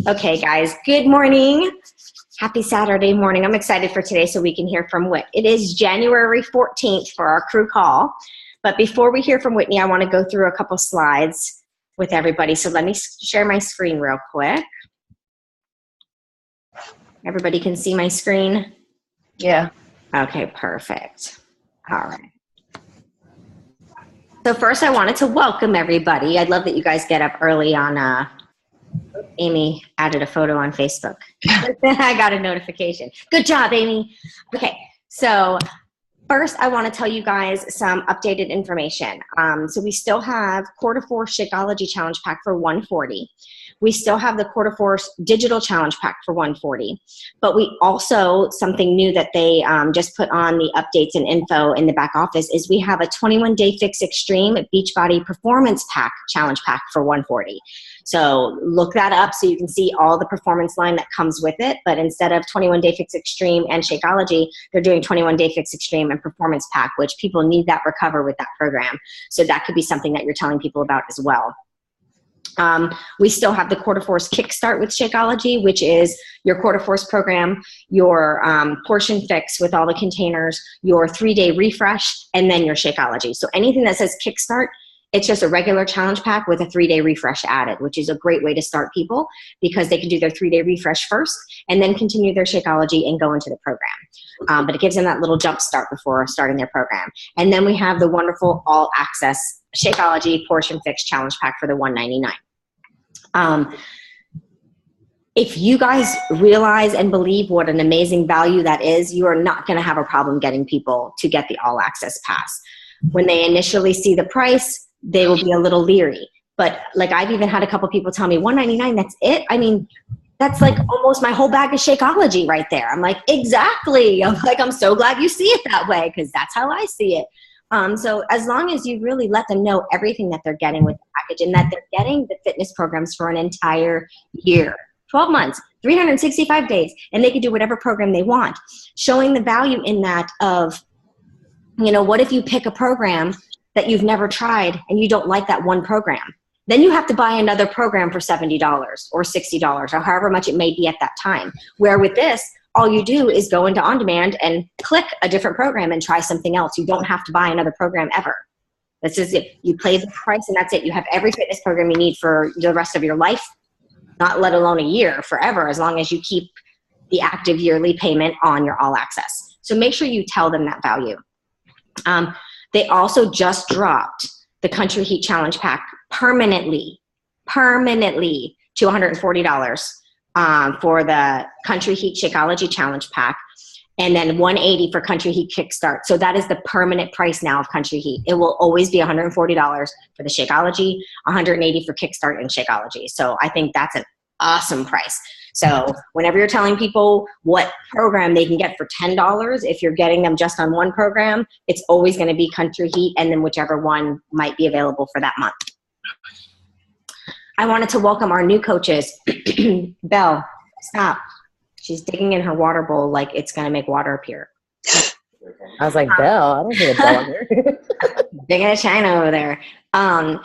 Okay, guys, good morning. Happy Saturday morning. I'm excited for today so we can hear from Whit. It is January 14th for our crew call. But before we hear from Whitney, I want to go through a couple slides with everybody. So let me share my screen real quick. Everybody can see my screen? Yeah. Okay, perfect. All right. So first I wanted to welcome everybody. I love that you guys get up early on Amy added a photo on Facebook. I got a notification. Good job, Amy. Okay, so first I want to tell you guys some updated information. So we still have Quarter 4 Shakeology Challenge Pack for $140. We still have the Quarter 4 Digital Challenge Pack for $140. But we also, something new that they just put on the updates and info in the back office is we have a 21-Day Fix Extreme Beachbody Performance Pack Challenge Pack for $140. So look that up so you can see all the performance line that comes with it. But instead of 21-Day Fix Extreme and Shakeology, they're doing 21-Day Fix Extreme and Performance Pack, which people need that recover with that program. So that could be something that you're telling people about as well. We still have the Quarter Force Kickstart with Shakeology, which is your Quarter Force program, your portion fix with all the containers, your 3-day refresh, and then your Shakeology. So anything that says Kickstart, it's just a regular challenge pack with a 3-day refresh added, which is a great way to start people because they can do their 3-day refresh first and then continue their Shakeology and go into the program. But it gives them that little jump start before starting their program. And then we have the wonderful all access Shakeology portion fix challenge pack for the $199. If you guys realize and believe what an amazing value that is, you are not going to have a problem getting people to get the all access pass. When they initially see the price, they will be a little leery. But like I've even had a couple people tell me, $199, that's it? I mean, that's like almost my whole bag of Shakeology right there. I'm like, exactly. I'm like, I'm so glad you see it that way because that's how I see it. So as long as you really let them know everything that they're getting with the package and that they're getting the fitness programs for an entire year, 12 months, 365 days, and they can do whatever program they want, showing the value in that of, you know, what if you pick a program that you've never tried and you don't like that one program? Then you have to buy another program for $70 or $60 or however much it may be at that time. Where with this, all you do is go into On Demand and click a different program and try something else. You don't have to buy another program ever. This is it. You pay the price and that's it. You have every fitness program you need for the rest of your life, not let alone a year, forever, as long as you keep the active yearly payment on your all access. So make sure you tell them that value. They also just dropped the Country Heat Challenge Pack permanently to $140 for the Country Heat Shakeology Challenge Pack, and then $180 for Country Heat Kickstart. So that is the permanent price now of Country Heat. It will always be $140 for the Shakeology, $180 for Kickstart and Shakeology. So I think that's an awesome price. So whenever you're telling people what program they can get for $10, if you're getting them just on one program, it's always going to be Country Heat and then whichever one might be available for that month. I wanted to welcome our new coaches. Belle, stop. She's digging in her water bowl like it's going to make water appear. I was like, Belle, I don't hear a Belle here. Digging a china over there.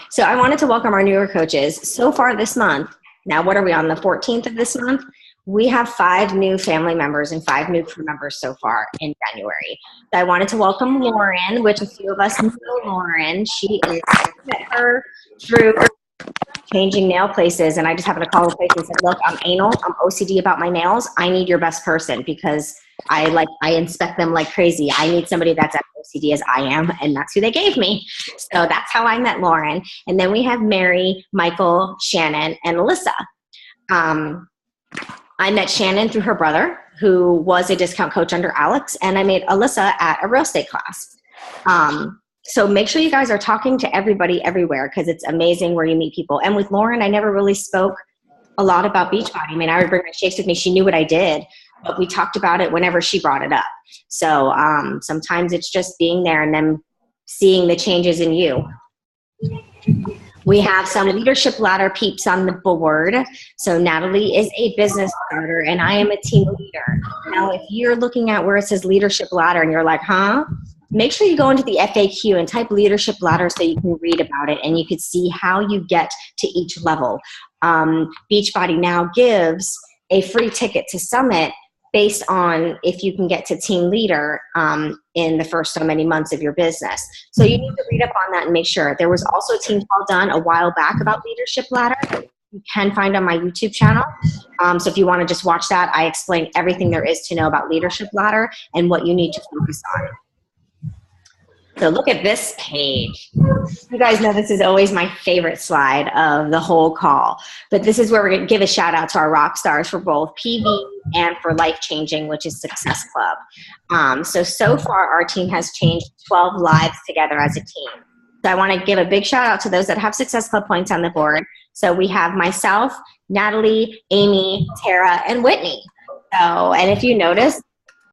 So I wanted to welcome our newer coaches. So far this month, now what are we on, the 14th of this month? We have 5 new family members and 5 new crew members so far in January. So I wanted to welcome Lauren, which a few of us know Lauren. She is, I met her through changing nail places, and I just happened to call the place and said, look, I'm anal, I'm OCD about my nails, I need your best person because I inspect them like crazy. I need somebody that's as OCD as I am, and that's who they gave me. So that's how I met Lauren. And then we have Mary, Michael, Shannon, and Alyssa. I met Shannon through her brother, who was a discount coach under Alex, and I met Alyssa at a real estate class. So make sure you guys are talking to everybody everywhere because it's amazing where you meet people. And with Lauren, I never really spoke a lot about Beachbody. I mean, I would bring my shakes with me. She knew what I did, but we talked about it whenever she brought it up. So sometimes it's just being there and then seeing the changes in you. We have some leadership ladder peeps on the board. So Natalie is a business starter and I am a team leader. Now, if you're looking at where it says leadership ladder and you're like, huh? Make sure you go into the FAQ and type leadership ladder so you can read about it and you can see how you get to each level. Beachbody now gives a free ticket to Summit based on if you can get to team leader in the first so many months of your business. So you need to read up on that and make sure. There was also a team call done a while back about Leadership Ladder. You can find on my YouTube channel. So if you want to just watch that, I explain everything there is to know about Leadership Ladder and what you need to focus on. So look at this page. You guys know this is always my favorite slide of the whole call. But this is where we're going to give a shout out to our rock stars for both PV and for Life Changing, which is Success Club. So far our team has changed 12 lives together as a team. So I want to give a big shout out to those that have Success Club points on the board. So we have myself, Natalie, Amy, Tara, and Whitney. So, and if you notice,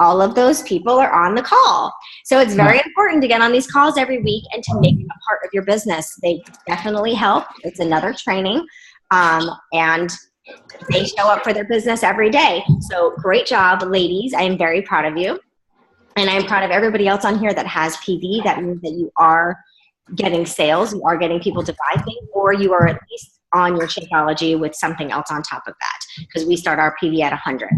all of those people are on the call. So it's very important to get on these calls every week and to make them a part of your business. They definitely help. It's another training. And they show up for their business every day. So great job, ladies. I am very proud of you. And I'm proud of everybody else on here that has PV. That means that you are getting sales, you are getting people to buy things, or you are at least on your Shakeology with something else on top of that, because we start our PV at 100.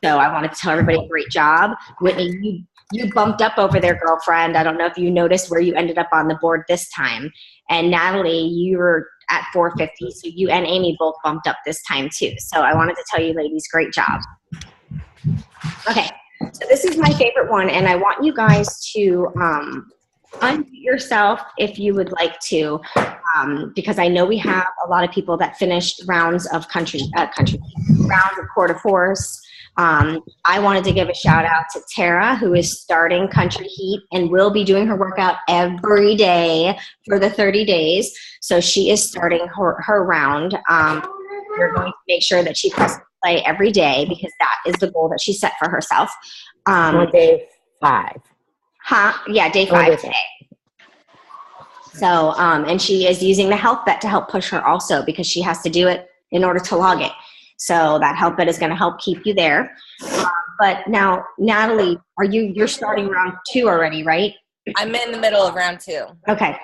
So I wanted to tell everybody, great job. Whitney, you bumped up over there, girlfriend. I don't know if you noticed where you ended up on the board this time. And Natalie, you were at 450, so you and Amy both bumped up this time too. So I wanted to tell you ladies, great job. Okay, so this is my favorite one, and I want you guys to unmute yourself if you would like to, because I know we have a lot of people that finished rounds of rounds of quarter force. I wanted to give a shout out to Tara, who is starting Country Heat and will be doing her workout every day for the 30 days. So she is starting her round. We're going to make sure that she presses play every day, because that is the goal that she set for herself. On day 5. Yeah, day 5 today. So, and she is using the health bet to help push her also, because she has to do it in order to log it. So that health bet is going to help keep you there. But now, Natalie, you're starting round 2 already, right? I'm in the middle of round 2. Okay,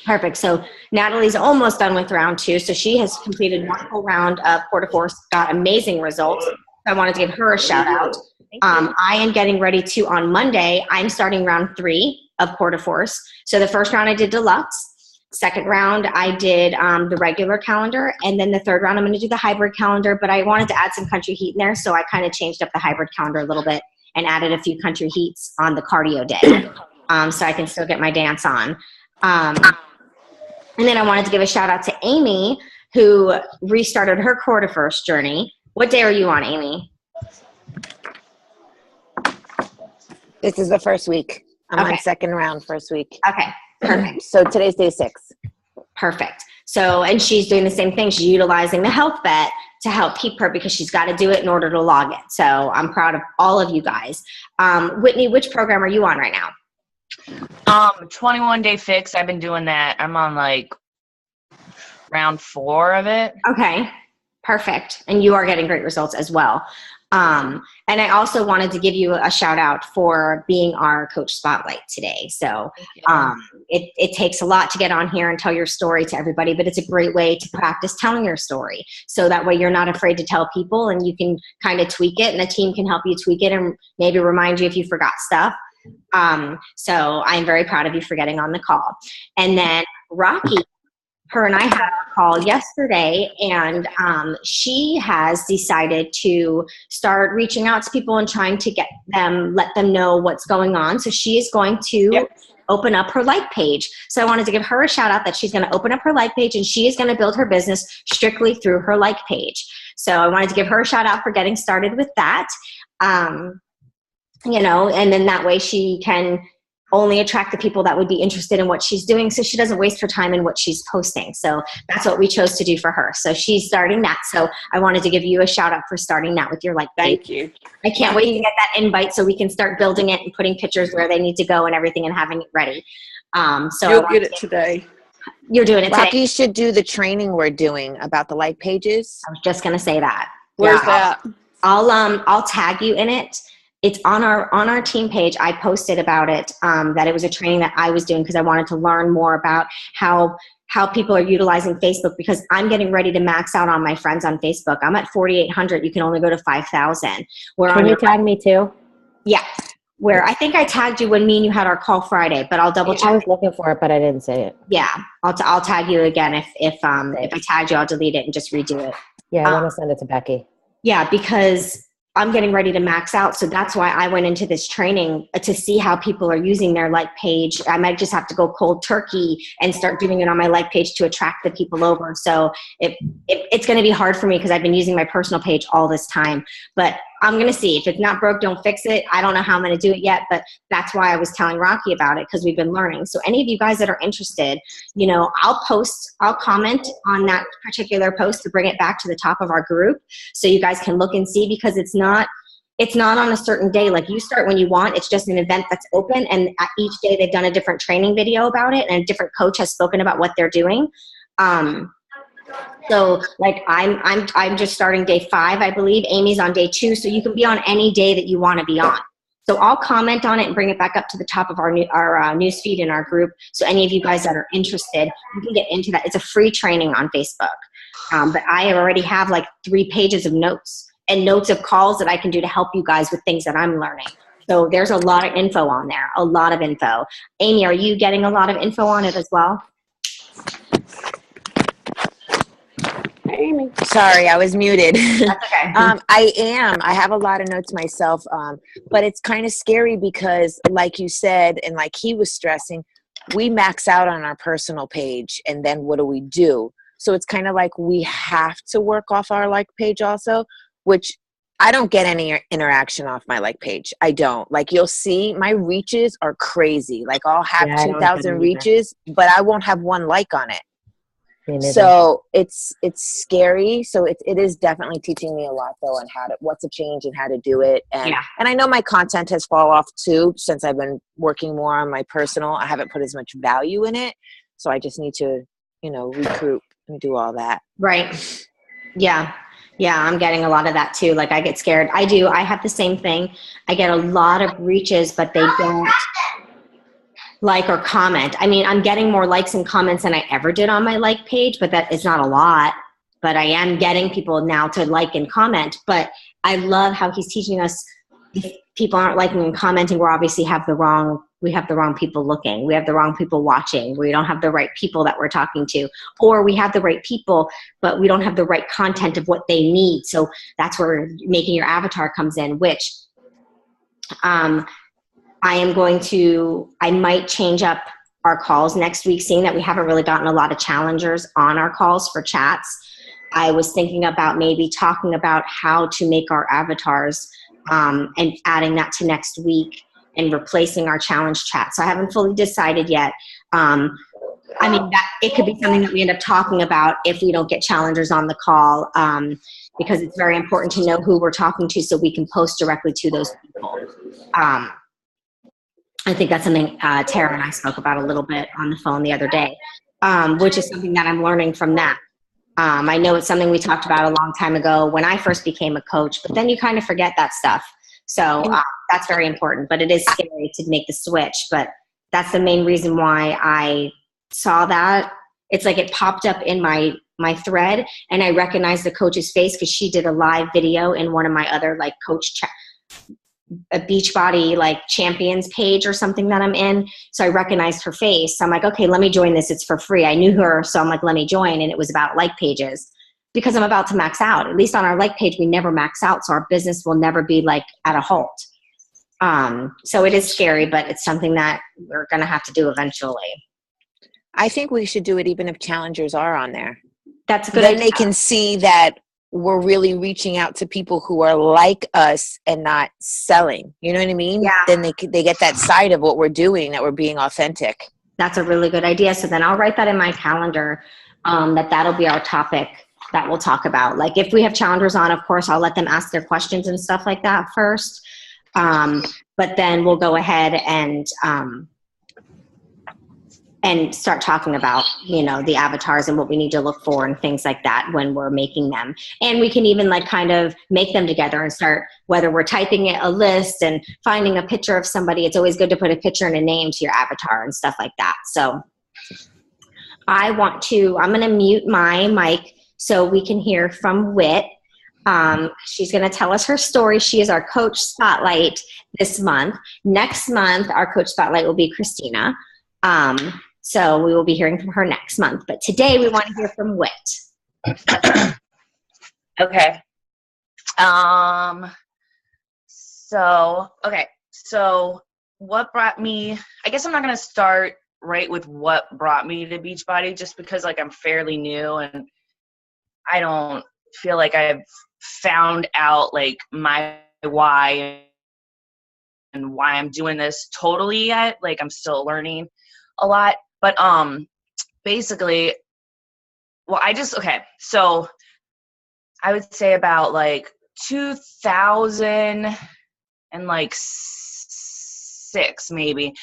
perfect. So Natalie's almost done with round 2. So she has completed one full round of quarter force, got amazing results. I wanted to give her a shout out. I am getting ready to, on Monday, I'm starting round 3 of quarter force. So the first round I did deluxe. Second round I did the regular calendar. And then the third round I'm going to do the hybrid calendar. But I wanted to add some Country Heat in there. So I kind of changed up the hybrid calendar a little bit and added a few Country Heats on the cardio day. So I can still get my dance on. And then I wanted to give a shout out to Amy, who restarted her quarter force journey. What day are you on, Amy? This is the first week. I'm Okay. on second round, first week. Okay, perfect. So today's day 6. Perfect. So, and she's doing the same thing. She's utilizing the health bet to help keep her, because she's got to do it in order to log it. So I'm proud of all of you guys. Whitney, which program are you on right now? 21 Day Fix. I've been doing that. I'm on like round 4 of it. Okay, perfect. And you are getting great results as well. And I also wanted to give you a shout out for being our coach spotlight today. So it takes a lot to get on here and tell your story to everybody, but it's a great way to practice telling your story. So that way you're not afraid to tell people, and you can kind of tweak it, and the team can help you tweak it and maybe remind you if you forgot stuff. So I'm very proud of you for getting on the call. And then Rocky, her and I had a call yesterday, and she has decided to start reaching out to people and trying to let them know what's going on. So she is going to open up her like page. So I wanted to give her a shout out that she's going to open up her like page, and she is going to build her business strictly through her like page. So I wanted to give her a shout out for getting started with that. You know, and then that way she can only attract the people that would be interested in what she's doing, so she doesn't waste her time in what she's posting. So that's what we chose to do for her. So she's starting that. So I wanted to give you a shout out for starting that with your like page. Thank you. I can't wait to get that invite so we can start building it and putting pictures where they need to go and everything and having it ready. So You'll get it today. You're doing it today. Rocky should do the training we're doing about the like pages. I was just going to say that. Where's that? I'll tag you in it. It's on our team page. I posted about it, that it was a training that I was doing because I wanted to learn more about how how people are utilizing Facebook, because I'm getting ready to max out on my friends on Facebook. I'm at 4,800. You can only go to 5,000. Can you tag me too? Yeah. Where I think I tagged you when me and you had our call Friday, but I'll double check. I was looking for it, but I didn't say it. Yeah. I'll tag you again. If I tagged you, I'll delete it and just redo it. Yeah, I want to send it to Becky. Yeah, because I'm getting ready to max out. So that's why I went into this training to see how people are using their like page. I might just have to go cold turkey and start doing it on my like page to attract the people over. So it's going to be hard for me because I've been using my personal page all this time. But I'm going to see. If it's not broke, don't fix it. I don't know how I'm going to do it yet, but that's why I was telling Rocky about it, because we've been learning. So any of you guys that are interested, I'll comment on that particular post to bring it back to the top of our group so you guys can look and see, because it's not on a certain day. Like, you start when you want. It's just an event that's open, and at each day they've done a different training video about it, and a different coach has spoken about what they're doing. So like I'm just starting day 5, I believe. Amy's on day 2. So you can be on any day that you want to be on. So I'll comment on it and bring it back up to the top of our news feed in our group. So any of you guys that are interested, you can get into that. It's a free training on Facebook. But I already have like 3 pages of notes and notes of calls that I can do to help you guys with things that I'm learning. So there's a lot of info on there, a lot of info. Amy, are you getting a lot of info on it as well? Amy. Sorry, I was muted. That's okay. I am. I have a lot of notes myself, but it's kind of scary because, like you said, and like he was stressing, we max out on our personal page, and then what do? So it's kind of like we have to work off our like page also, which I don't get any interaction off my like page. I don't. Like, you'll see my reaches are crazy. Like, I'll have 2,000 reaches, but I won't have 1 like on it. So it's scary. So it is definitely teaching me a lot though on what to change and how to do it. And I know my content has fallen off too, since I've been working more on my personal. I haven't put as much value in it. So I just need to, recruit and do all that. Right. Yeah. Yeah. I'm getting a lot of that too. Like, I get scared. I have the same thing. I get a lot of reaches, but they don't like or comment. I mean, I'm getting more likes and comments than I ever did on my like page, but that is not a lot. But I am getting people now to like and comment. But I love how he's teaching us, if people aren't liking and commenting, we obviously have the wrong people looking. We have the wrong people watching. We don't have the right people that we're talking to. Or we have the right people, but we don't have the right content of what they need. So that's where making your avatar comes in, which I might change up our calls next week, seeing that we haven't really gotten a lot of challengers on our calls for chats. I was thinking about maybe talking about how to make our avatars and adding that to next week and replacing our challenge chat. So I haven't fully decided yet. I mean, that it could be something that we end up talking about if we don't get challengers on the call, because it's very important to know who we're talking to so we can post directly to those people. I think that's something Tara and I spoke about a little bit on the phone the other day, which is something that I'm learning from that. I know it's something we talked about a long time ago when I first became a coach, but then you kind of forget that stuff. So that's very important, but it is scary to make the switch. But that's the main reason why I saw that. It's like it popped up in my thread, and I recognized the coach's face because she did a live video in one of my other like a Beachbody like champions page or something that I'm in. So I recognized her face. So I'm like, okay, let me join this. It's for free. I knew her. So I'm like, let me join. And it was about like pages because I'm about to max out. At least on our like page, we never max out. So our business will never be like at a halt. So it is scary, but it's something that we're going to have to do eventually. I think we should do it even if challengers are on there. That's a good idea. idea. They can see that we're really reaching out to people who are like us and not selling. You know what I mean? Yeah. Then they get that side of what we're doing, that we're being authentic. That's a really good idea. So then I'll write that in my calendar, that'll be our topic that we'll talk about. Like if we have challengers on, of course, I'll let them ask their questions and stuff like that first. But then we'll go ahead and start talking about, the avatars and what we need to look for and things like that when we're making them. And we can even like kind of make them together and start, whether we're typing a list and finding a picture of somebody, it's always good to put a picture and a name to your avatar and stuff like that. So I'm going to mute my mic so we can hear from Whit. She's going to tell us her story. She is our Coach Spotlight this month. Next month, our Coach Spotlight will be Christina. So we will be hearing from her next month. But today we want to hear from Whit. Okay. So what brought me, I guess I'm not going to start right with what brought me to Beachbody, just because like I'm fairly new and I don't feel like I've found out like my why and why I'm doing this totally yet. Like I'm still learning a lot, but basically, well, so I would say about like 2006 maybe.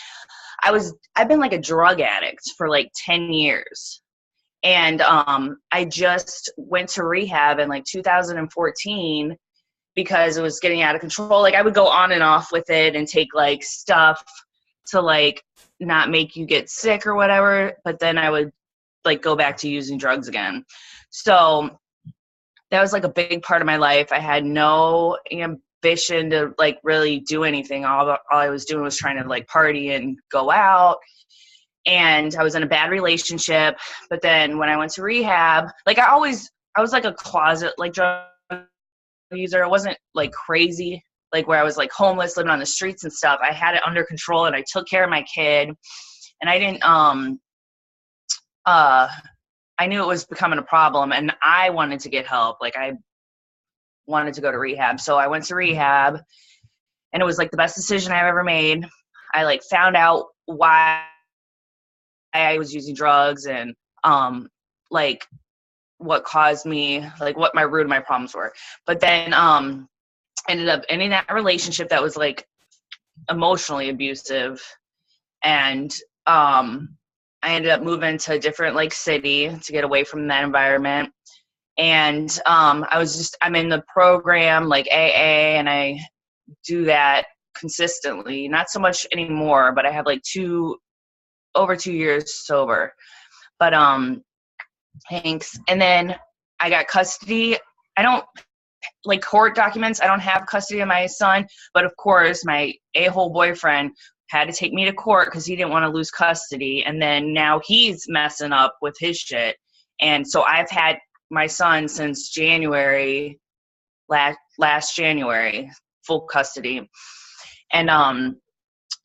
I've been like a drug addict for like 10 years. And I just went to rehab in like 2014 because it was getting out of control. Like I would go on and off with it and take like stuff to like not make you get sick or whatever, but then I would like go back to using drugs again. So that was like a big part of my life. I had no ambition to like really do anything. All I was doing was trying to like party and go out. And I was in a bad relationship. But then when I went to rehab, like I was like a closet like drug user. It wasn't like crazy, like where I was like homeless, living on the streets and stuff. I had it under control and I took care of my kid. And I didn't I knew it was becoming a problem and I wanted to get help. Like I wanted to go to rehab. So I went to rehab and it was like the best decision I've ever made. I like found out why I was using drugs and like what caused me, like what my root of my problems were. But then ended up ending that relationship that was like emotionally abusive. And I ended up moving to a different like city to get away from that environment. And I'm in the program like AA and I do that consistently, not so much anymore, but I have like over 2 years sober. But thanks. And then I got custody. I don't like court documents. I don't have custody of my son, but of course my a-hole boyfriend had to take me to court because he didn't want to lose custody. And then now he's messing up with his shit. And so I've had my son since January, last January, full custody. And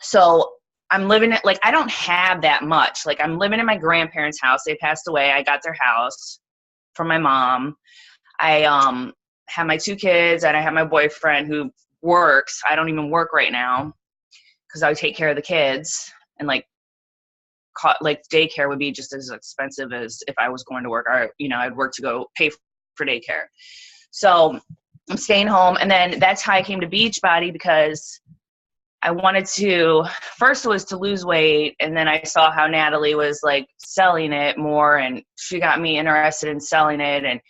so I'm living it, like I don't have that much. Like I'm living in my grandparents' house. They passed away. I got their house from my mom. I have my 2 kids and I have my boyfriend who works. I don't even work right now because I would take care of the kids, and like daycare would be just as expensive as if I was going to work. Or I'd work to go pay for daycare. So I'm staying home, and then that's how I came to Beachbody because I wanted to. First was to lose weight, and then I saw how Natalie was like selling it more, and she got me interested in selling it. And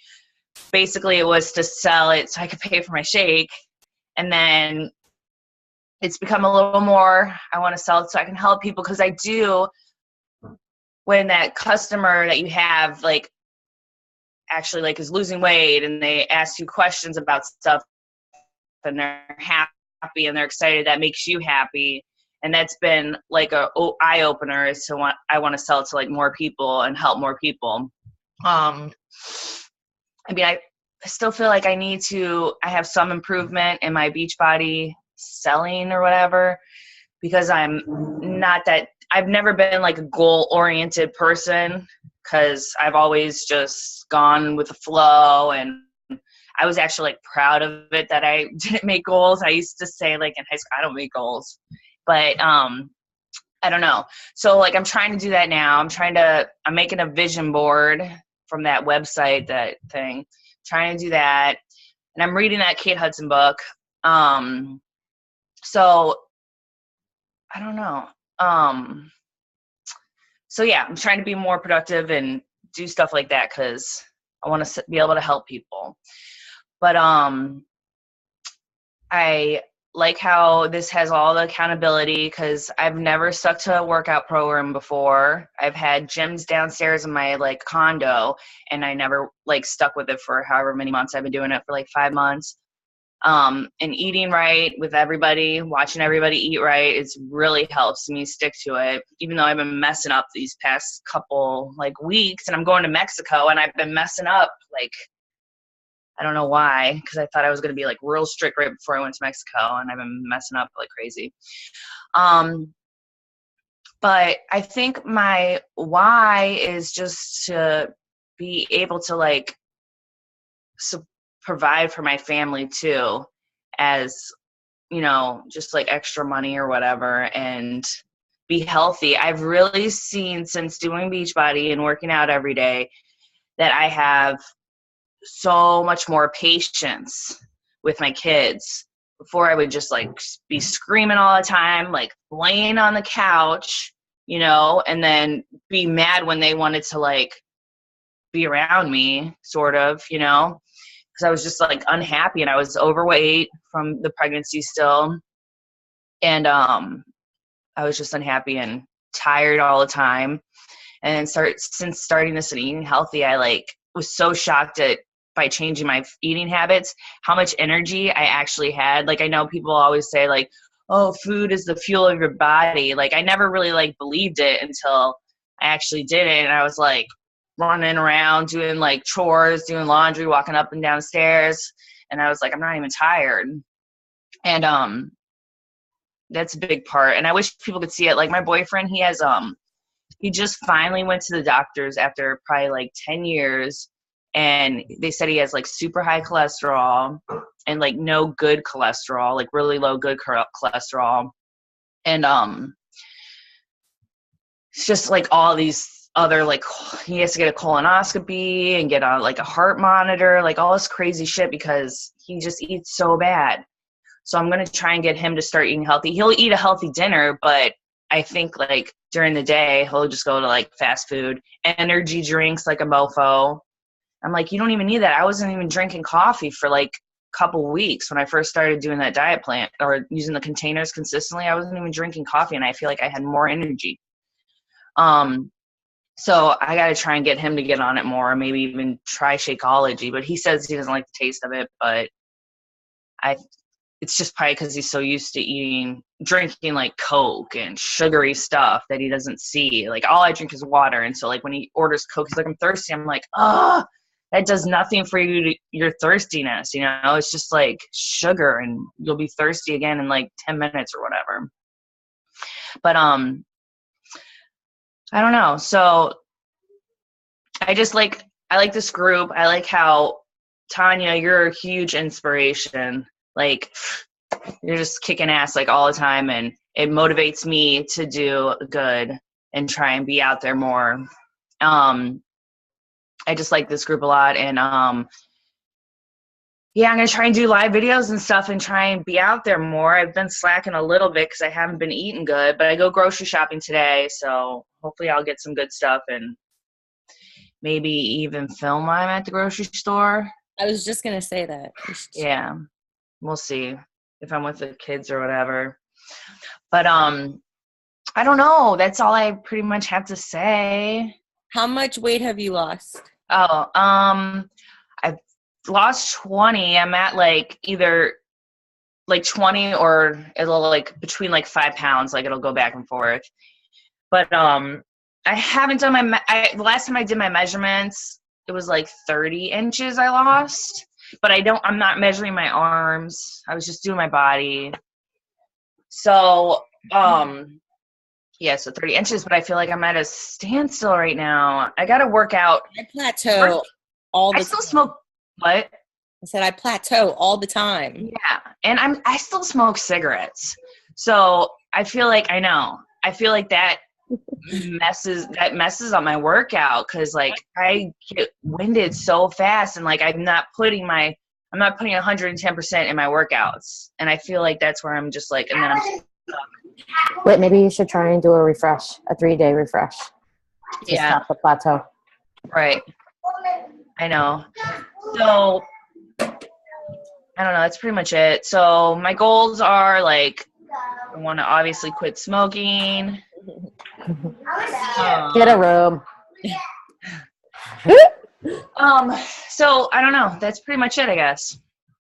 basically, it was to sell it so I could pay for my shake, and then it's become a little more, I want to sell it so I can help people, because I do, when that customer that you have, like, actually, like, is losing weight and they ask you questions about stuff and they're happy and they're excited, that makes you happy. And that's been, like, a eye-opener as to what I want to sell it to, like, more people and help more people. I mean, I still feel like I have some improvement in my Beachbody selling or whatever, because I've never been like a goal-oriented person, because I've always just gone with the flow, and I was actually like proud of it that I didn't make goals. I used to say like in high school, I don't make goals, but I don't know. So like I'm trying to do that now. I'm making a vision board from that website, that thing, trying to do that. And I'm reading that Kate Hudson book. So I don't know. So yeah, I'm trying to be more productive and do stuff like that because I want to be able to help people. But I like how this has all the accountability because I've never stuck to a workout program before. I've had gyms downstairs in my like condo, and I never like stuck with it for however many months. I've been doing it for like 5 months. And eating right with everybody, watching everybody eat right, it's really helps me stick to it. Even though I've been messing up these past couple like weeks, and I'm going to Mexico, and I've been messing up like, I don't know why, because I thought I was going to be like real strict right before I went to Mexico, and I've been messing up like crazy. But I think my why is just to be able to like provide for my family too, as, you know, just like extra money or whatever, and be healthy. I've really seen since doing Beachbody and working out every day that I have so much more patience with my kids. Before I would just like be screaming all the time, like laying on the couch, you know, and then be mad when they wanted to like be around me, sort of, you know, because I was just like unhappy, and I was overweight from the pregnancy still. And I was just unhappy and tired all the time. And then since starting this and eating healthy, I like was so shocked at, by changing my eating habits, how much energy I actually had. Like, I know people always say like, oh, food is the fuel of your body. Like, I never really like believed it until I actually did it. And I was like running around doing like chores, doing laundry, walking up and down stairs. And I was like, I'm not even tired. And that's a big part. And I wish people could see it. Like my boyfriend, he just finally went to the doctors after probably like 10 years. And they said he has like super high cholesterol and like no good cholesterol, like really low good cholesterol. And it's just like all these other, like he has to get a colonoscopy and get on like a heart monitor, like all this crazy shit because he just eats so bad. So I'm going to try and get him to start eating healthy. He'll eat a healthy dinner, but I think like during the day, he'll just go to like fast food, energy drinks like a mofo. I'm like, you don't even need that. I wasn't even drinking coffee for like a couple weeks when I first started doing that diet plan or using the containers consistently. I wasn't even drinking coffee, and I feel like I had more energy. So I got to try and get him to get on it more, maybe even try Shakeology. But he says he doesn't like the taste of it, but it's just probably because he's so used to drinking like Coke and sugary stuff that he doesn't see. Like all I drink is water. And so like when he orders Coke, he's like, I'm thirsty. I'm like, oh, that does nothing for your thirstiness. You know, it's just like sugar, and you'll be thirsty again in like 10 minutes or whatever. But I don't know. So I like this group. I like how Tanya, you're a huge inspiration. Like you're just kicking ass like all the time, and it motivates me to do good and try and be out there more. I just like this group a lot, and yeah, I'm gonna try and do live videos and stuff and try and be out there more. I've been slacking a little bit because I haven't been eating good, but I go grocery shopping today, so hopefully I'll get some good stuff and maybe even film while I'm at the grocery store. I was just gonna say that. Yeah, we'll see if I'm with the kids or whatever. But I don't know. That's all I pretty much have to say. How much weight have you lost? Oh, I've lost 20. I'm at like either like 20 or it'll like between like 5 pounds. Like it'll go back and forth. But I haven't done the last time I did my measurements, it was like 30 inches I lost. But I'm not measuring my arms. I was just doing my body. So, yeah, so 30 inches, but I feel like I'm at a standstill right now. I got to work out. I plateau all the time. I still smoke. What? I said I plateau all the time. Yeah, and I still smoke cigarettes. So I feel like that messes up my workout because like I get winded so fast, and like I'm not putting 110% in my workouts, and I feel like that's where I'm just like, and then I'm stuck. Wait, maybe you should try and do a 3-day refresh. To stop the plateau. Right. I know. So I I don't know. That's pretty much it. So my goals are like, I want to obviously quit smoking. Get a room. So I don't know. That's pretty much it, I guess.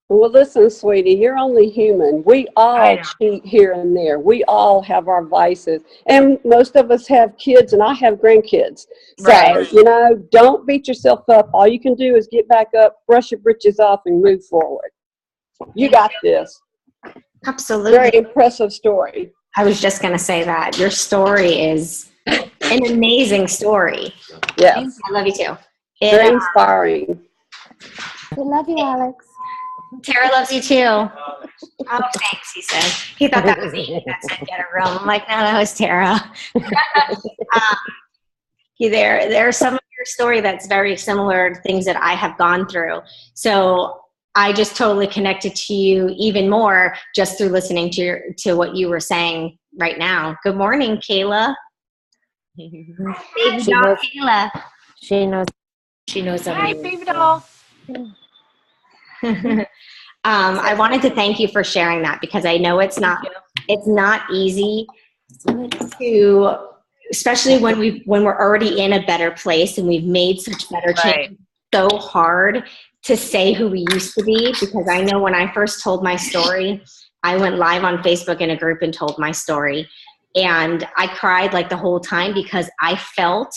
Well, listen, sweetie, you're only human. We I all know. cheat here and there. We all have our vices. And most of us have kids, and I have grandkids. So, Right. you know, don't beat yourself up. All you can do is get back up, brush your britches off, and move forward. You got this. Absolutely. Very impressive story. I was just going to say that. Your story is an amazing story. Yes. I love you too. Very And, inspiring. We love you, Alex. Tara loves you too. Oh, thanks, he said. He thought that was me. That said, get a room. I'm like, no, that was Tara. There's some of your story that's very similar to things that I have gone through. So I just totally connected to you even more just through listening to what you were saying right now. Good morning, Kayla. Baby doll Kayla. She knows. She knows Hi, everything. baby doll. I wanted to thank you for sharing that because I know it's not easy to, especially when we're already in a better place and we've made such better change. So hard to say who we used to be, because I know when I first told my story, I went live on Facebook in a group and told my story, and I cried like the whole time because I felt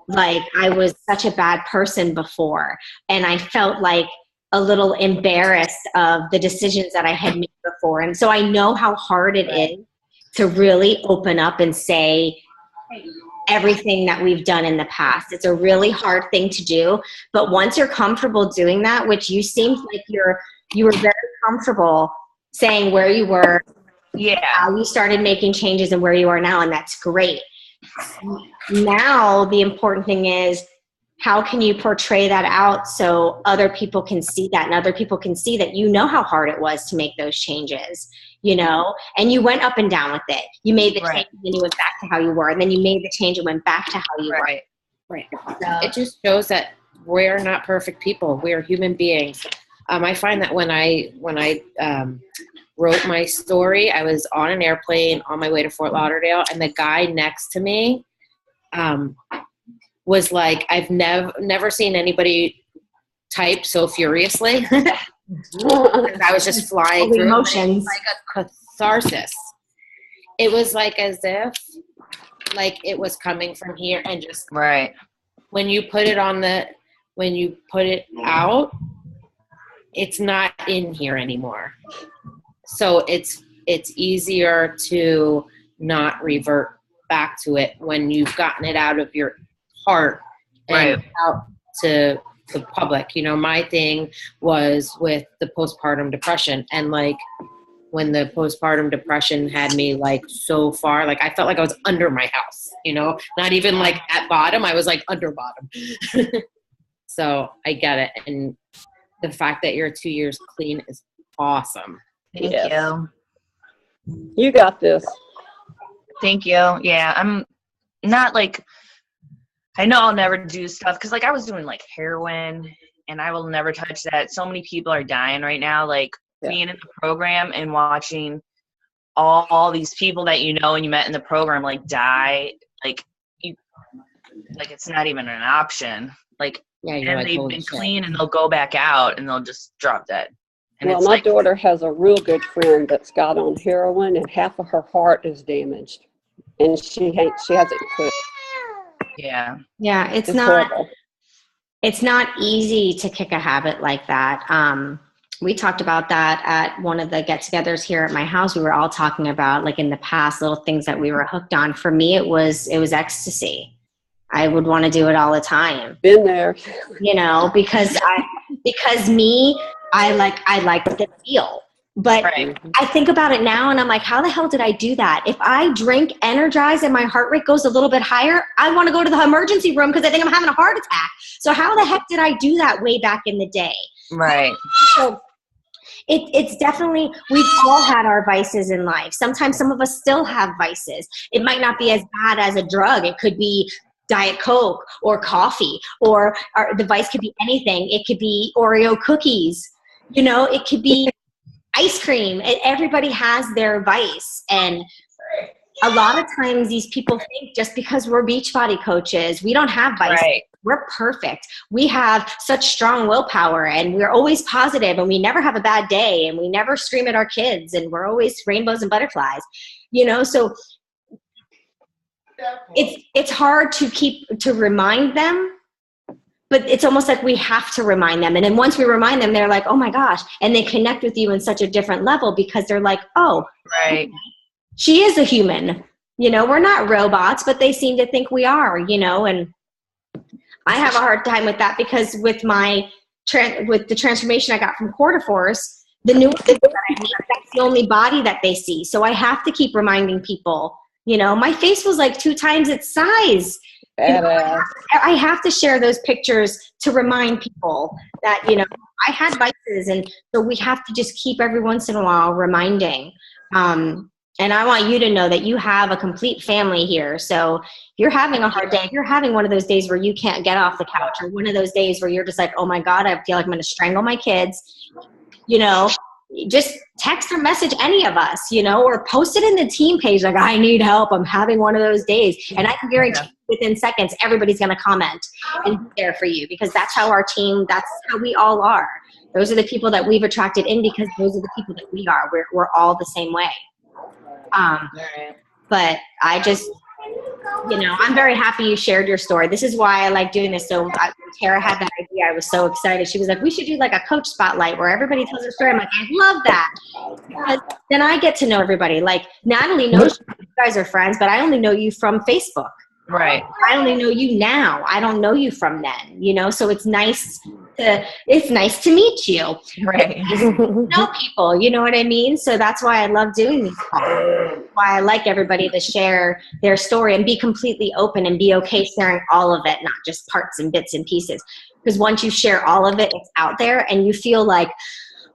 like I was such a bad person before, and I felt like a little embarrassed of the decisions that I had made before. And so I know how hard it is to really open up and say everything that we've done in the past. It's a really hard thing to do, but once you're comfortable doing that, which you seemed like you were very comfortable saying where you were, how you started making changes and where you are now, and that's great. Now the important thing is, how can you portray that out so other people can see that, and other people can see that you know how hard it was to make those changes, you know, and you went up and down with it. You made the change and then you went back to how you were, and then you made the change and went back to how you were. Right. So, It just shows that we're not perfect people. We're human beings. I find that when I wrote my story, I was on an airplane on my way to Fort Lauderdale, and the guy next to me was like, I've never seen anybody type so furiously. I was just flying through emotions. Like a catharsis. It was like as if like it was coming from here, and just when you put it out, it's not in here anymore. So it's easier to not revert back to it when you've gotten it out of your heart and out to the public. You know, my thing was with the postpartum depression, and like when the postpartum depression had me like so far, like I felt like I was under my house, you know, not even like at bottom, I was like under bottom. So I get it. And the fact that you're 2 years clean is awesome. Thank you. You got this. Thank you. Yeah, I'm not like, I know I'll never do stuff because like I was doing like heroin, and I will never touch that. So many people are dying right now, like being in the program and watching all these people that you know and you met in the program like die, like it's not even an option. Like, and like, they've been clean and they'll go back out and they'll just drop dead. And well, my daughter has a real good friend that's got on heroin, and half of her heart is damaged, and she hasn't quit. Yeah, it's horrible. It's not easy to kick a habit like that. We talked about that at one of the get-togethers here at my house. We were all talking about, like, in the past, little things that we were hooked on. For me, it was ecstasy. I would want to do it all the time. Been there. You know, because I like the feel. But I think about it now and I'm like, how the hell did I do that? If I drink Energize and my heart rate goes a little bit higher, I want to go to the emergency room because I think I'm having a heart attack. So how the heck did I do that way back in the day? Right. So it's definitely, we've all had our vices in life. Sometimes some of us still have vices. It might not be as bad as a drug. It could be Diet Coke or coffee, or the vice could be anything. It could be Oreo cookies. You know, it could be ice cream. Everybody has their vice. And a lot of times these people think just because we're Beachbody coaches, we don't have vice. Right. We're perfect. We have such strong willpower and we're always positive and we never have a bad day and we never scream at our kids and we're always rainbows and butterflies, you know? So it's hard to remind them, but it's almost like we have to remind them. And then once we remind them, they're like, oh my gosh. And they connect with you in such a different level because they're like, oh, right. She is a human. You know, we're not robots, but they seem to think we are, you know, and I have a hard time with that because with with the transformation I got from Force, the new that I meet, that's the only body that they see. So I have to keep reminding people, you know, my face was like 2 times its size. You know, I have to share those pictures to remind people that, you know, I had vices. And so we have to just keep every once in a while reminding. And I want you to know that you have a complete family here. So if you're having a hard day, if you're having one of those days where you can't get off the couch or one of those days where you're just like, oh my God, I feel like I'm going to strangle my kids, you know, just text or message any of us, you know, or post it in the team page. Like, I need help. I'm having one of those days. And I can guarantee within seconds, everybody's going to comment and be there for you because that's how our team, that's how we all are. Those are the people that we've attracted in because those are the people that we are. We're all the same way. But I just, you know, I'm very happy you shared your story. This is why I like doing this. So when Tara had that idea, I was so excited. She was like, we should do like a coach spotlight where everybody tells their story. I'm like, I love that. Because then I get to know everybody. Like Natalie knows you guys are friends, but I only know you from Facebook. Right. I only know you now. I don't know you from then, you know, so it's nice to meet you. Right. Know people, you know what I mean? So that's why I love doing these calls. Why I like everybody to share their story and be completely open and be okay sharing all of it, not just parts and bits and pieces. Because once you share all of it, it's out there and you feel like,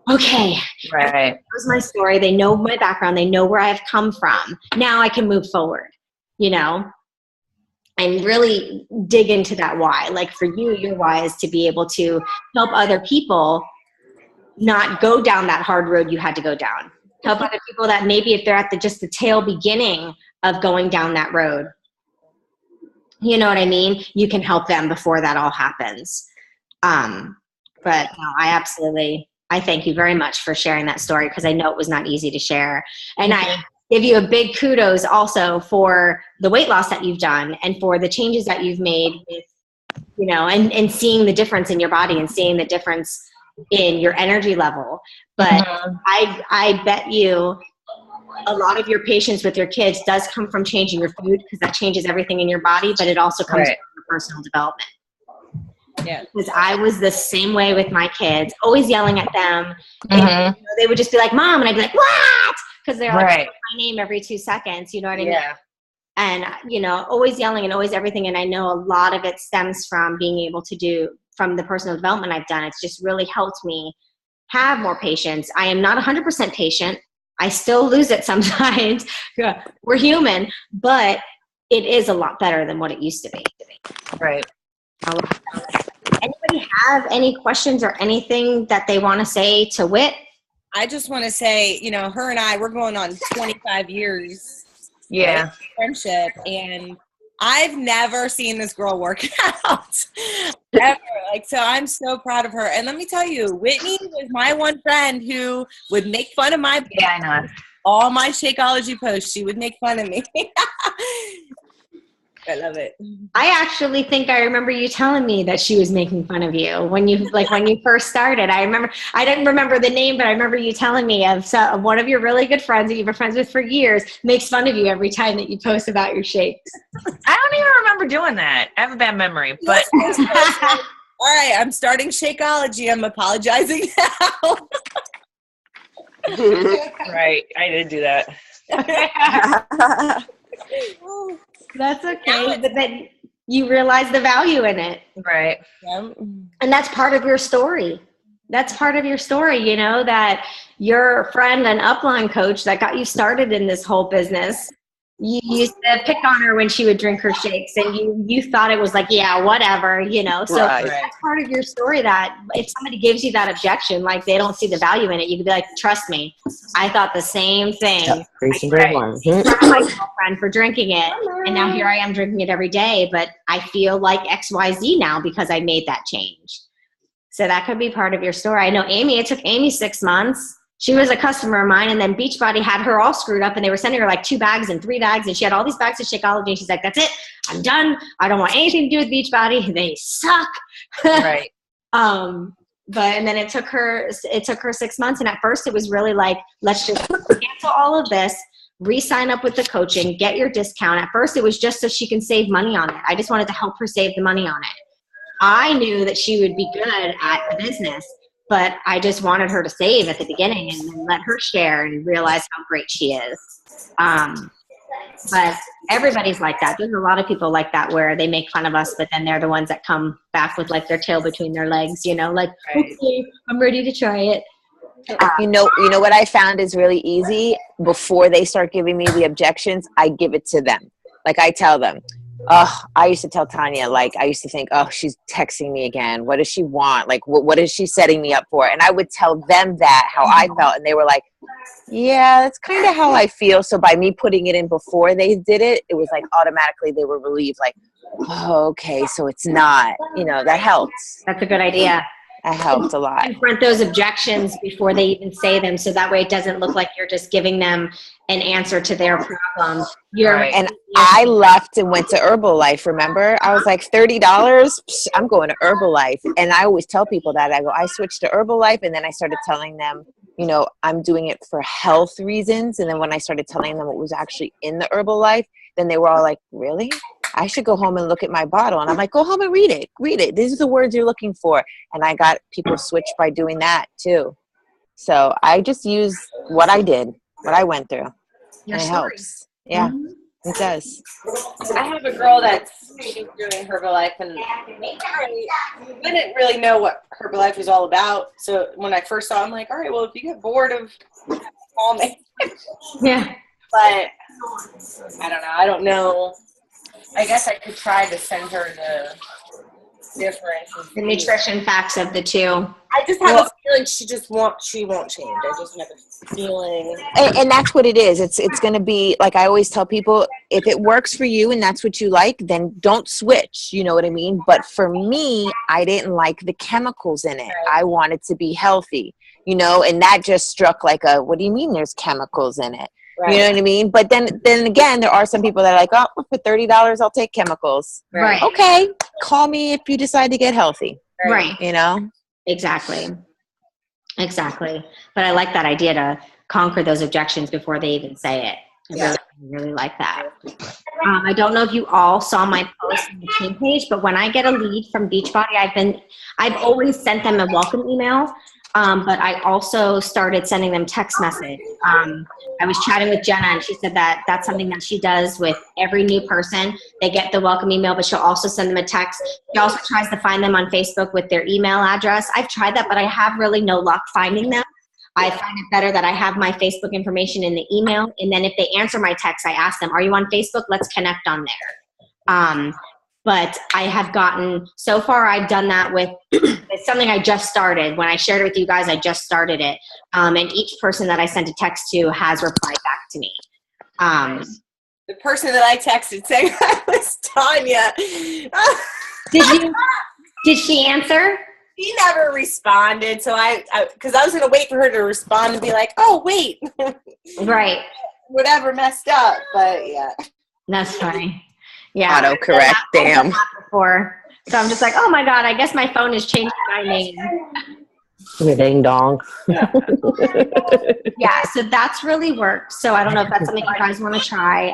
okay, right. Here's my story. They know my background. They know where I've come from. Now I can move forward, you know? And really dig into that why. Like for you, your why is to be able to help other people not go down that hard road you had to go down. Help other people that maybe if they're at just the tail beginning of going down that road, you know what I mean? You can help them before that all happens. But no, I thank you very much for sharing that story because I know it was not easy to share. And I give you a big kudos also for the weight loss that you've done and for the changes that you've made with, you know, and seeing the difference in your body and seeing the difference in your energy level. But I bet you a lot of your patience with your kids does come from changing your food because that changes everything in your body, but it also comes from your personal development. Yeah. Because I was the same way with my kids, always yelling at them. And, you know, they would just be like, Mom, and I'd be like, what? Because they're like, my name every 2 seconds, you know what I mean? And, you know, always yelling and always everything. And I know a lot of it stems from being able to do, from the personal development I've done. It's just really helped me have more patience. I am not 100% patient. I still lose it sometimes. We're human, but it is a lot better than what it used to be. Right. Anybody have any questions or anything that they want to say to Whit? I just want to say, you know, her and I, we're going on 25 years of friendship, and I've never seen this girl work out ever. Like, so I'm so proud of her. And let me tell you, Whitney was my one friend who would make fun of my I know. all my Shakeology posts. She would make fun of me. I love it. I actually think I remember you telling me that she was making fun of you when you first started. I didn't remember the name, but I remember you telling me of one of your really good friends that you've been friends with for years makes fun of you every time that you post about your shakes. I don't even remember doing that. I have a bad memory, but all right, I'm starting Shakeology. I'm apologizing now. Right, I did do that. That's okay, but then you realize the value in it. Right. And that's part of your story. That's part of your story, you know, that your friend and upline coach that got you started in this whole business you used to pick on her when she would drink her shakes, and you thought it was like, yeah, whatever, you know. So that's part of your story, that if somebody gives you that objection, like they don't see the value in it, you could be like, trust me, I thought the same thing. Yep. I tried my girlfriend for drinking it, and now here I am drinking it every day, but I feel like XYZ now because I made that change. So that could be part of your story. I know Amy, it took Amy 6 months. She was a customer of mine, and then Beachbody had her all screwed up, and they were sending her like 2 bags and 3 bags, and she had all these bags of Shakeology, and she's like, that's it, I'm done. I don't want anything to do with Beachbody. They suck. Right. And then it took her 6 months, and at first it was really like, let's just cancel all of this, re-sign up with the coaching, get your discount. At first it was just so she can save money on it. I just wanted to help her save the money on it. I knew that she would be good at the business, but I just wanted her to save at the beginning and then let her share and realize how great she is. But everybody's like that. There's a lot of people like that where they make fun of us, but then they're the ones that come back with like their tail between their legs, you know, like, okay, I'm ready to try it. You know what I found is really easy? Before they start giving me the objections, I give it to them. Like I tell them, oh, I used to tell Tanya, like, I used to think, oh, she's texting me again. What does she want? Like, what is she setting me up for? And I would tell them that, how I felt. And they were like, yeah, that's kind of how I feel. So by me putting it in before they did it, it was like automatically they were relieved. Like, oh, okay, so it's not, you know, that helps. That's a good idea. That helped a lot. Confront those objections before they even say them, so that way it doesn't look like you're just giving them an answer to their problem. And I left and went to Herbalife, remember? I was like, $30? I'm going to Herbalife. And I always tell people that. I go, I switched to Herbalife, and then I started telling them, you know, I'm doing it for health reasons. And then when I started telling them what was actually in the Herbalife, then they were all like, really? I should go home and look at my bottle. And I'm like, go home and read it. Read it. These are the words you're looking for. And I got people switched by doing that too. So I just use what I did, what I went through. And it helps. Yeah, it does. I have a girl she's doing Herbalife, and I didn't really know what Herbalife was all about. So when I first saw it, I'm like, all right, well, if you get bored of call me. Yeah. But I don't know. I don't know. I guess I could try to send her the difference. The nutrition facts of the two. I just have a feeling she won't change. I just have a feeling. And that's what it is. It's going to be, like I always tell people, if it works for you and that's what you like, then don't switch. You know what I mean? But for me, I didn't like the chemicals in it. Right. I wanted to be healthy, you know, and that just struck like what do you mean there's chemicals in it? Right. You know what I mean? But then again, there are some people that are like, oh, for $30, I'll take chemicals. Right. Okay. Call me if you decide to get healthy. Right. You know? Exactly. But I like that idea to conquer those objections before they even say it. I really like that. I don't know if you all saw my post on the team page, but when I get a lead from Beachbody, I've always sent them a welcome email. But I also started sending them text message. I was chatting with Jenna, and she said that that's something that she does with every new person. They get the welcome email, but she'll also send them a text. She also tries to find them on Facebook with their email address. I've tried that, but I have really no luck finding them. I find it better that I have my Facebook information in the email, and then if they answer my text, I ask them, are you on Facebook? Let's connect on there. But I have gotten, so far I've done that with, it's something I just started. When I shared it with you guys, I just started it. And each person that I sent a text to has replied back to me. The person that I texted saying I was Tanya. Did she answer? She never responded. So because I was going to wait for her to respond and be like, oh, wait. Right. Whatever messed up. But yeah. That's funny. Yeah. Autocorrect, damn. Before. So I'm just like, oh my God, I guess my phone is changing my name. Ding dong. Yeah, so that's really worked. So I don't know if that's something you guys want to try.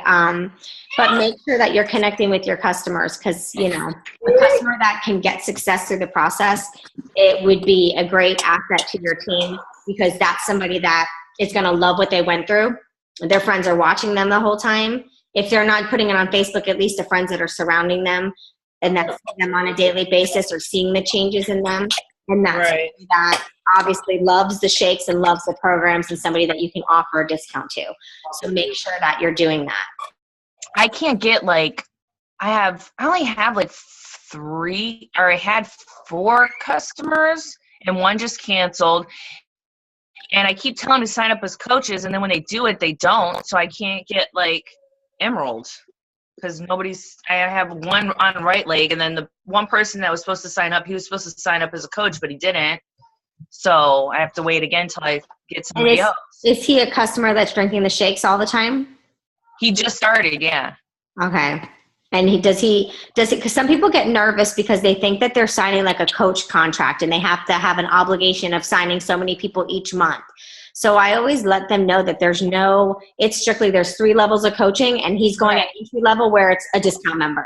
But make sure that you're connecting with your customers, because, you know, a customer that can get success through the process, it would be a great asset to your team, because that's somebody that is going to love what they went through. Their friends are watching them the whole time. If they're not putting it on Facebook, at least the friends that are surrounding them and that see them on a daily basis are seeing the changes in them. And that's right. That obviously loves the shakes and loves the programs, and somebody that you can offer a discount to. So make sure that you're doing that. I can't get like, I only have like 3, or I had 4 customers and one just canceled. And I keep telling them to sign up as coaches, and then when they do it, they don't. So I can't get like Emerald because I have one on right leg, and then the one person that was supposed to sign up, he was supposed to sign up as a coach, but he didn't. So I have to wait again until I get somebody else. Is he a customer that's drinking the shakes all the time? He just started, yeah. Okay. And does he, because some people get nervous because they think that they're signing like a coach contract and they have to have an obligation of signing so many people each month. So I always let them know that it's strictly, there's 3 levels of coaching, and he's going at entry level where it's a discount member.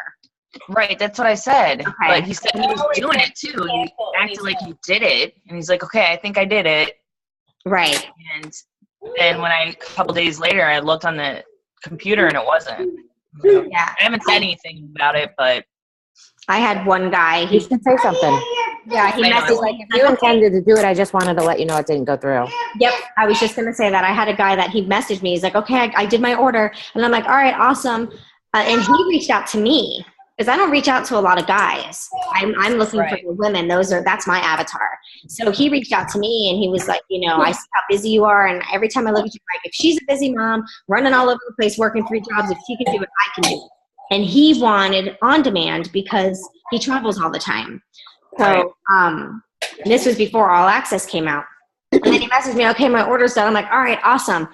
Right, that's what I said. Okay. But he said he was doing it too. He acted like he did it, and he's like, okay, I think I did it. Right. And then when a couple days later, I looked on the computer and it wasn't. Yeah. I haven't said anything about it, but I had one guy. You should say something. Yeah, he messaged like, if you intended to do it, I just wanted to let you know it didn't go through. Yep, I was just going to say that. I had a guy that he messaged me. He's like, okay, I did my order. And I'm like, all right, awesome. And he reached out to me because I don't reach out to a lot of guys. I'm looking for the women. That's my avatar. So he reached out to me and he was like, I see how busy you are. And every time I look at you, like, if she's a busy mom, running all over the place, working 3 jobs, if she can do it, I can do it. And he wanted on demand because he travels all the time. So this was before All Access came out. And then he messaged me, okay, my order's done. I'm like, all right, awesome.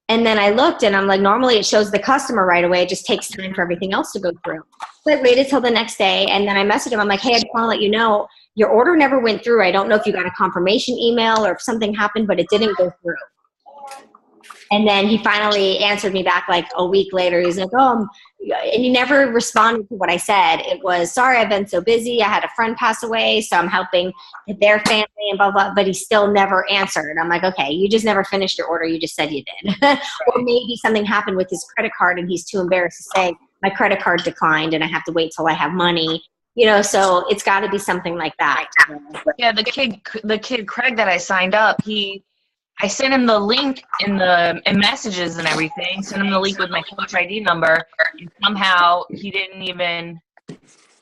And then I looked and I'm like, normally it shows the customer right away. It just takes time for everything else to go through. So I waited till the next day, and then I messaged him. I'm like, hey, I just want to let you know your order never went through. I don't know if you got a confirmation email or if something happened, but it didn't go through. And then he finally answered me back like a week later. He's like, and he never responded to what I said. It was, sorry, I've been so busy. I had a friend pass away, so I'm helping their family and blah, blah, but he still never answered. I'm like, okay, you just never finished your order. You just said you did. Or maybe something happened with his credit card and he's too embarrassed to say, my credit card declined and I have to wait till I have money. So it's got to be something like that. Yeah, the kid Craig that I signed up, I sent him the link in messages and everything, sent him the link with my coach ID number, and somehow he didn't even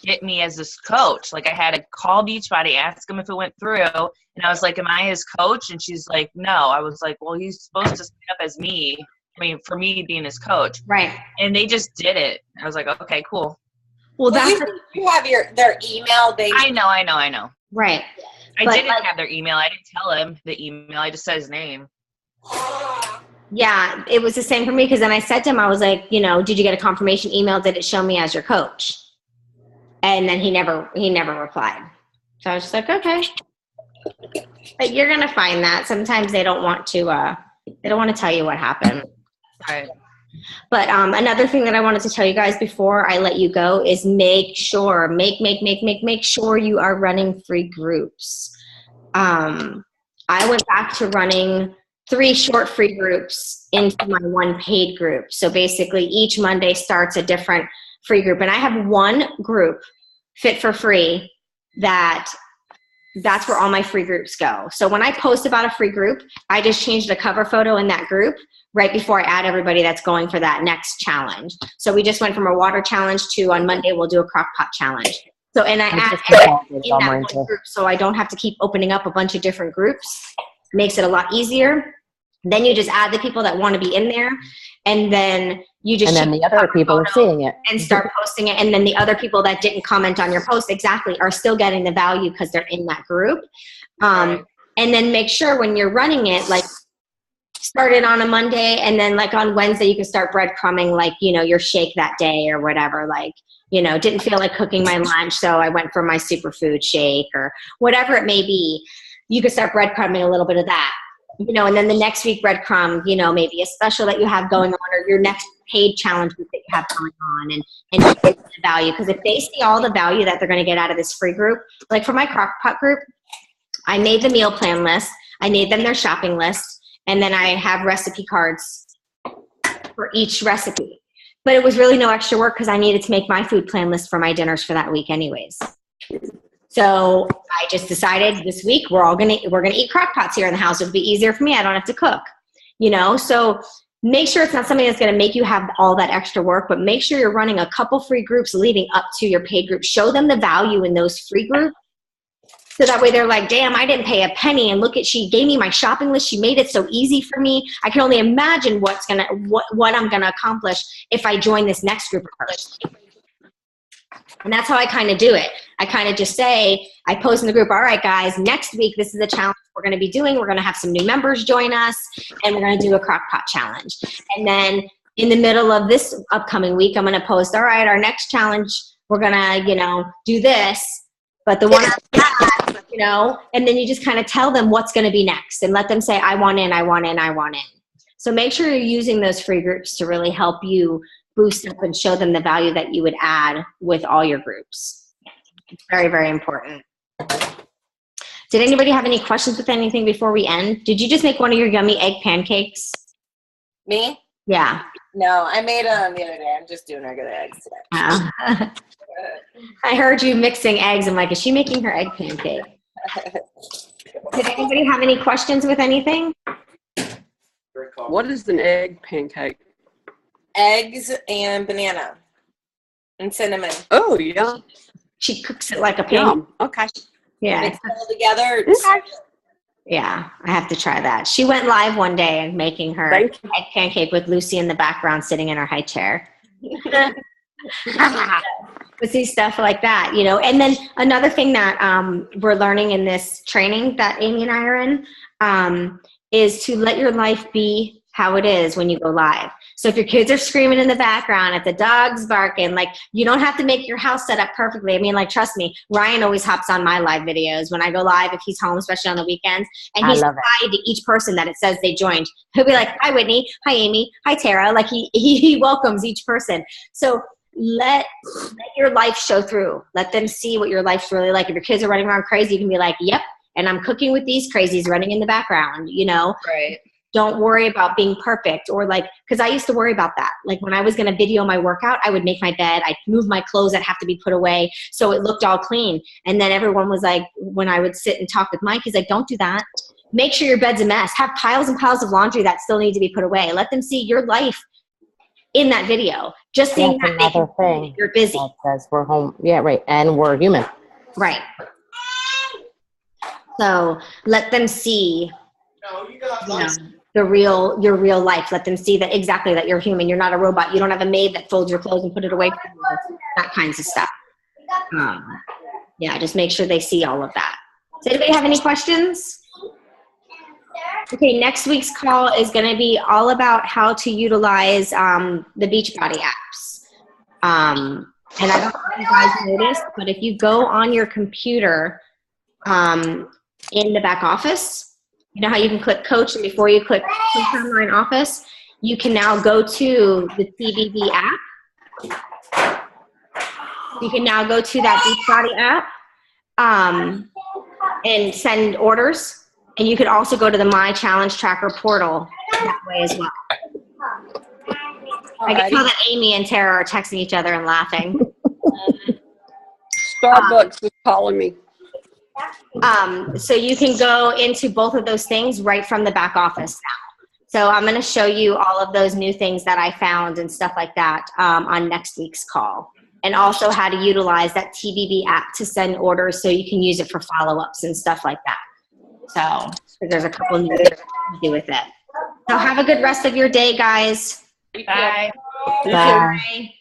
get me as his coach. Like, I had to call Beachbody, ask him if it went through, and I was like, am I his coach? And she's like, no. I was like, well, he's supposed to sign up as me. I mean, for me being his coach. Right. And they just did it. I was like, okay, cool. Well, you have their email. I know. Right. I didn't have their email. I didn't tell him the email. I just said his name. Yeah, it was the same for me because then I said to him, I was like, did you get a confirmation email? Did it show me as your coach? And then he never replied. So I was just like, okay. But you're going to find that. Sometimes they don't want to tell you what happened. Right. But another thing that I wanted to tell you guys before I let you go is make sure you are running free groups. I went back to running 3 short free groups into my 1 paid group. So basically each Monday starts a different free group. And I have 1 group, Fit for Free, that's where all my free groups go. So when I post about a free group, I just change the cover photo in that group right before I add everybody that's going for that next challenge. So we just went from a water challenge to on Monday, we'll do a crock pot challenge. So, and I add in that 1 group so I don't have to keep opening up a bunch of different groups. Makes it a lot easier. Then you just add the people that want to be in there, and then you just the other people are seeing it and start posting it. And then the other people that didn't comment on your post exactly are still getting the value because they're in that group. And then make sure when you're running it, like start it on a Monday, and then like on Wednesday you can start breadcrumbing like, your shake that day or whatever, like, didn't feel like cooking my lunch, so I went for my superfood shake or whatever it may be. You can start breadcrumbing a little bit of that. And then the next week breadcrumb, maybe a special that you have going on or your next paid challenge that you have going on and get the value. Because if they see all the value that they're going to get out of this free group, like for my crock pot group, I made the meal plan list. I made them their shopping list. And then I have recipe cards for each recipe. But it was really no extra work because I needed to make my food plan list for my dinners for that week anyways. So I just decided this week we're gonna eat crock pots here in the house. It'll be easier for me. I don't have to cook, So make sure it's not something that's going to make you have all that extra work, but make sure you're running a couple free groups leading up to your paid group. Show them the value in those free groups. So that way they're like, damn, I didn't pay a penny, and look at, she gave me my shopping list. She made it so easy for me. I can only imagine what I'm gonna accomplish if I join this next group of hers. And that's how I kind of do it. I kind of just say, I post in the group, all right, guys, next week, this is a challenge we're going to be doing. We're going to have some new members join us, and we're going to do a crock pot challenge. And then in the middle of this upcoming week, I'm going to post, all right, our next challenge, we're going to, do this. But the one after that, and then you just kind of tell them what's going to be next and let them say, I want in, I want in, I want in. So make sure you're using those free groups to really help you boost up and show them the value that you would add with all your groups. It's very, very important. Did anybody have any questions with anything before we end? Did you just make one of your yummy egg pancakes? Me? Yeah. No, I made them the other day. I'm just doing regular eggs today. Oh. I heard you mixing eggs. I'm like, is she making her egg pancake? Did anybody have any questions with anything? What is an egg pancake? Eggs and banana and cinnamon. Oh, yeah. She cooks it like a pancake. Okay. Yeah. Mix it all together. Yeah, I have to try that. She went live one day and making her egg pancake with Lucy in the background sitting in her high chair. But see, stuff like that, And then another thing that we're learning in this training that Amy and I are in is to let your life be how it is when you go live. So if your kids are screaming in the background, if the dog's barking, you don't have to make your house set up perfectly. I mean, trust me, Ryan always hops on my live videos when I go live if he's home, especially on the weekends. And he's tied to each person that it says they joined. He'll be like, hi, Whitney. Hi, Amy. Hi, Tara. He welcomes each person. So let your life show through. Let them see what your life's really like. If your kids are running around crazy, you can be like, yep, and I'm cooking with these crazies running in the background, Right. Don't worry about being perfect because I used to worry about that. When I was going to video my workout, I would make my bed, I'd move my clothes that have to be put away so it looked all clean. And then everyone was like, when I would sit and talk with Mike, he's like, don't do that. Make sure your bed's a mess. Have piles and piles of laundry that still need to be put away. Let them see your life in that video. Just seeing that another thing. You're busy. Because we're home. Yeah, right. And we're human. Right. So let them see your real life. Let them see that you're human. You're not a robot. You don't have a maid that folds your clothes and put it away for you. That kinds of stuff. Just make sure they see all of that. Does anybody have any questions? Okay, next week's call is going to be all about how to utilize the Beachbody apps. And I don't know if you guys noticed, but if you go on your computer in the back office, you know how you can click coach, and before you click online office, you can now go to the TBB app. You can now go to that Beachbody app and send orders. And you could also go to the My Challenge Tracker portal that way as well. I can tell that Amy and Tara are texting each other and laughing. Starbucks is calling me. So you can go into both of those things right from the back office now. So I'm going to show you all of those new things that I found and stuff like that on next week's call. And also how to utilize that TBB app to send orders so you can use it for follow-ups and stuff like that. So there's a couple new things to do with it. So have a good rest of your day, guys. Bye. Bye.